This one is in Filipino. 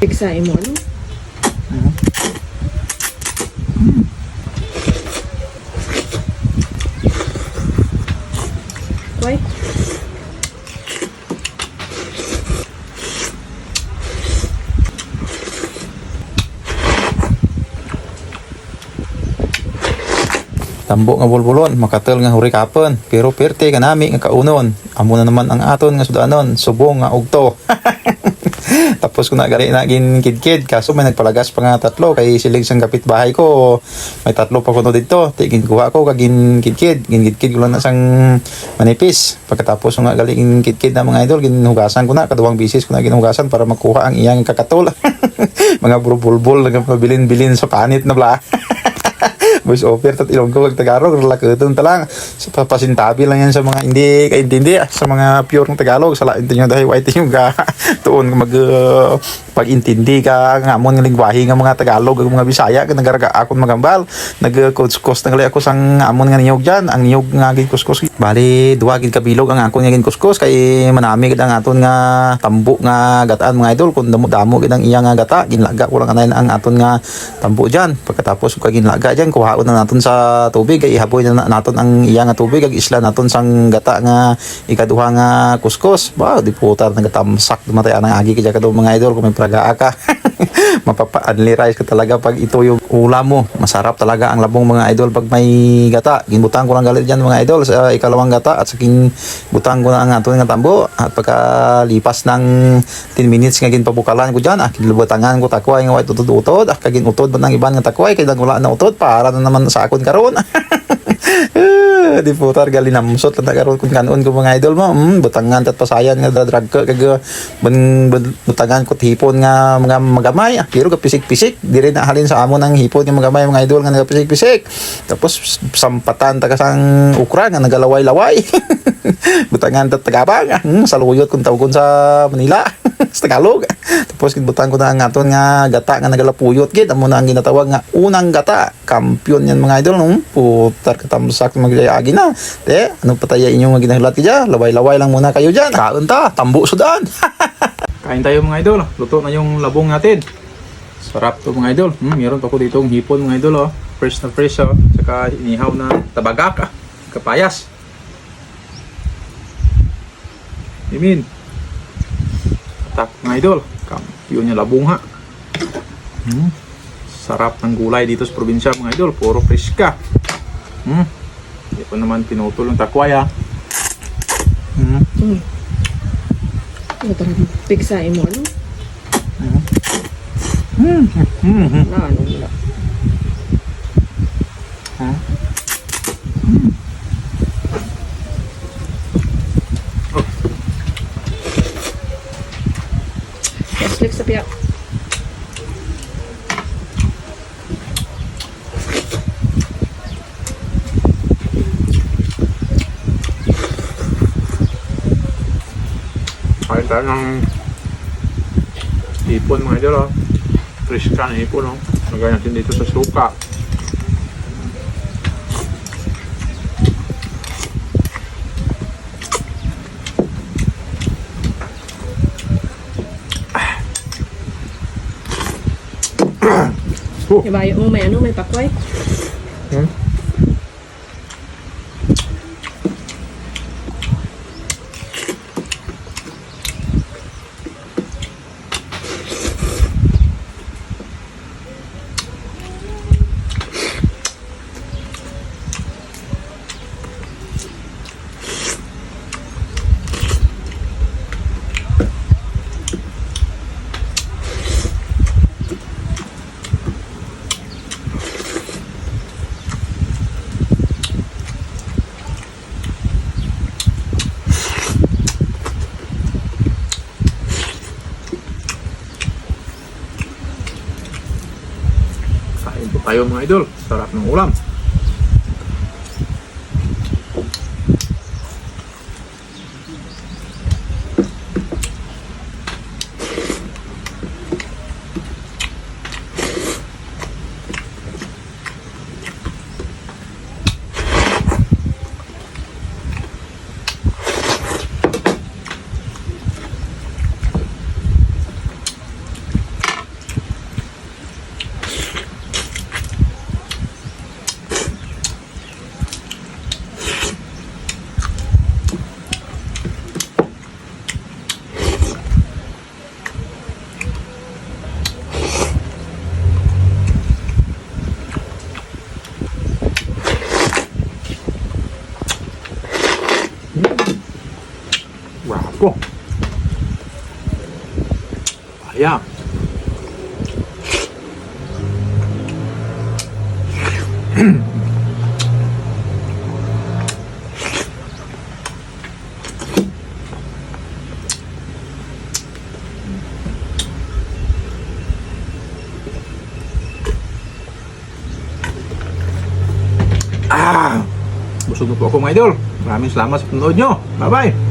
Piksain mo, ano? Why? Tambo nga bulbulon, makatel nga huri kapon, pero perte ka nami nga kaunon. Amo na naman ang aton nga sudanon, subong nga ugto. Tapos ko na gali na gin kidkid, kaso may nagpalagas pa nga tatlo kay silig sang kapitbahay ko. May tatlo pa kuno dito, tigin kuha ko kagin kidkid, gin ko lang na sang manipis. Pagkatapos nga gali gin kidkid na mga idol, ginhugasan ko na kaduwang bisis ko na ginhugasan para makuha ang iyang kakatol. Mga bulbul nagpabilin-bilin sa panit na bla. Voice over tat Ilonggo kag Tagalog relaketon ta lang sa papasintabi lang yan sa mga hindi kaintindi sa mga pure ng Tagalog sa lain tinyo dahil white yung ga tuon mag pag-intindi ka ngamon nga lingwahe nga mga Tagalog ug mga Bisaya kag nagaraga akon magambal nag-kuskus na gali ako sang amon nga niyog diyan ang niyog nga gid kuskus bali duwa gid kabilog ang akon nga gid kuskus kay manami gid ang aton nga tambo nga gataan mga idol kun damo gid ang iya nga gata ginlaga ko lang anay ang aton nga tambo diyan pagkatapos ko ginlaga diyan kuha na naton sa tubig kay ihaboy na naton ang iya nga tubig kag isla naton sang gata nga ikaduha nga kuskus ba di putar nagatamsak dumatay ang agi kay kadto mga idol kung may pragaa ka mapapa-only rice ka talaga pag ito yung ulam mo masarap talaga ang labong mga idol pag may gata ginbutang ko lang galit diyan mga idol sa ikalawang gata at saking butang ko na ang aton nga tambo at pagkalipas ng 10 minutes nga ginpabukalan ko diyan kinlubutangan ko takway nga white utod-utod kagin utod ba nang iban nga takway kay wala na utod para na naman sa akon karon. Di putar gali namsot lang karon kun kanon ko mga idol mo butangan tat pasayan nga drag ka kag butangan ko hipon nga mga magamay pero kapisik-pisik dire na halin sa amon ang hipon nga magamay mga idol nga nagapisik-pisik tapos sampatan ta kasang ukra nga nagalaway-laway butangan tat tagabang saluyot kun tawgon sa Manila sa Tagalog tapos kinbutan ko na ang aton nga gata nga nagalapuyot gid amo na ang ginatawag nga unang gata kampiyon yan mga idol putar katamsak magyayagi na ano pataya inyo nga ginahilat kaya laway-laway lang muna kayo dyan kaon ta tambo sudan. Kain tayo mga idol luto na yung labong natin sarap to mga idol meron pa ko dito yung hipon mga idol fresh na fresh saka inihaw na tabagak kapayas imin tak mga idol kampiyon yung labong ha sarap ng gulay dito sa probinsya mga idol puro fresh ka hindi pa naman pinutol ng takway ha Piksain mo, ano? Na, ano nila? Slik sa piyak. Kain tayo ng hipon mga idol fresh ka na hipon lagay natin dito sa suka Ibayo mo may ano, may pakway? tayo mga idol, sarap ng ulam. Ko. Ayan. Busog na po ako mga idol. Maraming salamat sa panonood nyo. Bye bye.